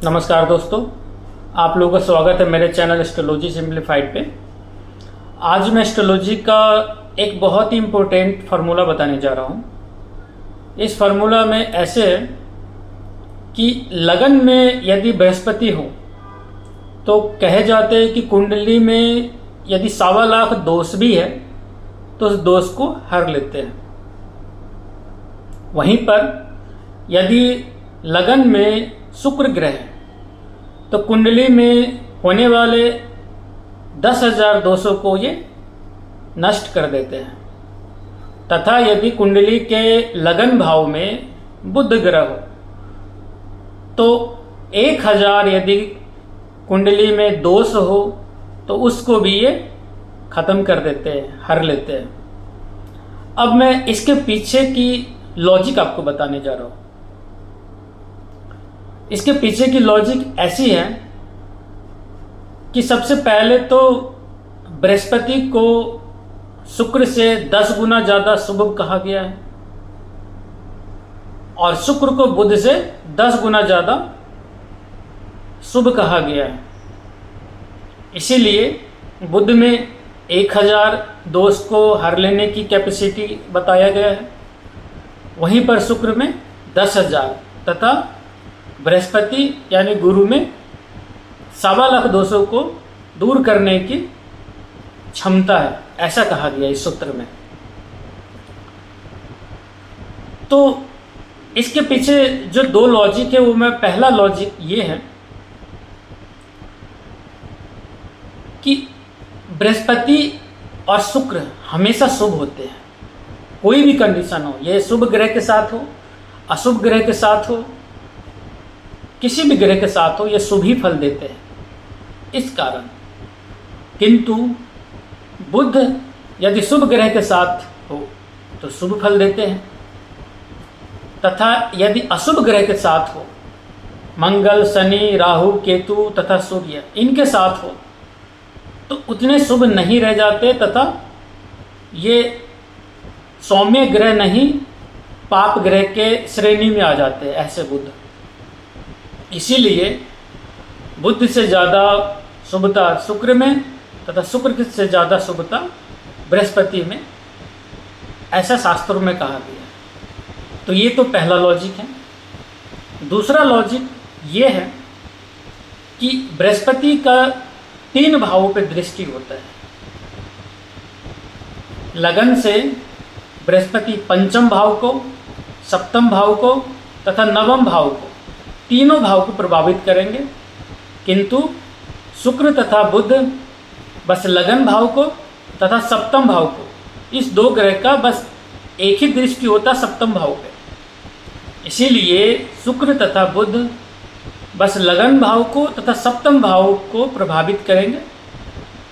नमस्कार दोस्तों, आप लोगों का स्वागत है मेरे चैनल एस्ट्रोलॉजी सिंप्लीफाइड पे। आज मैं एस्ट्रोलॉजी का एक बहुत ही इम्पोर्टेंट फार्मूला बताने जा रहा हूँ। इस फार्मूला में ऐसे है कि लगन में यदि बृहस्पति हो तो कहे जाते हैं कि कुंडली में यदि 1.25 लाख दोष भी है तो उस दोष को हर लेते हैं। वहीं पर यदि लगन में शुक्र ग्रह है तो कुंडली में होने वाले 10,000 दोषों को ये नष्ट कर देते हैं। तथा यदि कुंडली के लगन भाव में बुध ग्रह हो तो 1,000 यदि कुंडली में दोष हो तो उसको भी ये खत्म कर देते हैं, हर लेते हैं। अब मैं इसके पीछे की लॉजिक आपको बताने जा रहा हूं। इसके पीछे की लॉजिक ऐसी है कि सबसे पहले तो बृहस्पति को शुक्र से 10 गुना ज्यादा शुभ कहा गया है और शुक्र को बुध से 10 गुना ज्यादा शुभ कहा गया है। इसीलिए बुध में 1,000 दोष को हर लेने की कैपेसिटी बताया गया है, वहीं पर शुक्र में 10,000 तथा बृहस्पति यानी गुरु में 1.25 लाख दोषों को दूर करने की क्षमता है, ऐसा कहा गया इस सूत्र में। तो इसके पीछे जो 2 लॉजिक है वो मैं पहला लॉजिक ये है कि बृहस्पति और शुक्र हमेशा शुभ होते हैं। कोई भी कंडीशन हो, ये शुभ ग्रह के साथ हो, अशुभ ग्रह के साथ हो, किसी भी ग्रह के साथ हो, ये शुभ ही फल देते हैं इस कारण। किंतु बुध यदि शुभ ग्रह के साथ हो तो शुभ फल देते हैं तथा यदि अशुभ ग्रह के साथ हो, मंगल, शनि, राहु, केतु तथा सूर्य इनके साथ हो तो उतने शुभ नहीं रह जाते तथा ये सौम्य ग्रह नहीं पाप ग्रह के श्रेणी में आ जाते हैं ऐसे बुध। इसीलिए बुध से ज़्यादा शुभता शुक्र में तथा शुक्र से ज़्यादा शुभता बृहस्पति में, ऐसा शास्त्रों में कहा गया। तो ये तो पहला लॉजिक है। दूसरा लॉजिक ये है कि बृहस्पति का 3 भावों पर दृष्टि होता है। लगन से बृहस्पति 5म भाव को, 7म भाव को तथा 9म भाव को, तीनों भाव को प्रभावित करेंगे। किंतु शुक्र तथा बुध बस लगन भाव को तथा 7म भाव को, इस 2 ग्रह का बस एक ही दृष्टि होता 7म भाव पे। इसीलिए शुक्र तथा बुध बस लगन भाव को तथा 7म भाव को प्रभावित करेंगे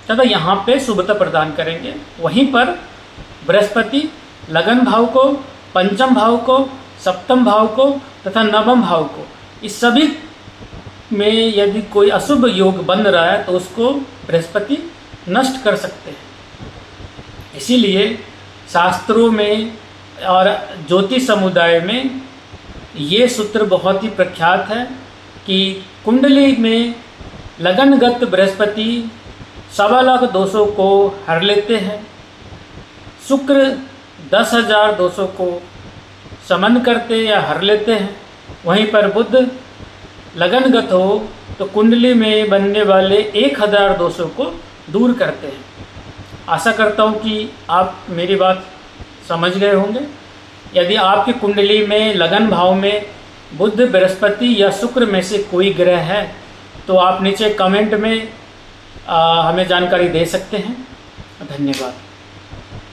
तथा यहाँ पे शुभता प्रदान करेंगे। वहीं पर बृहस्पति लगन भाव को, 5म भाव को, 7म भाव को तथा 9म भाव को, इस सभी में यदि कोई अशुभ योग बन रहा है तो उसको बृहस्पति नष्ट कर सकते हैं। इसीलिए शास्त्रों में और ज्योतिष समुदाय में ये सूत्र बहुत ही प्रख्यात है कि कुंडली में लगनगत बृहस्पति 1.25 लाख दोषों को हर लेते हैं, शुक्र 10,000 दोषों को शमन करते या हर लेते हैं, वहीं पर बुध लगनगत हो तो कुंडली में बनने वाले 1,000 दोषों को दूर करते हैं। आशा करता हूँ कि आप मेरी बात समझ गए होंगे। यदि आपकी कुंडली में लगन भाव में बुध, बृहस्पति या शुक्र में से कोई ग्रह है तो आप नीचे कमेंट में हमें जानकारी दे सकते हैं। धन्यवाद।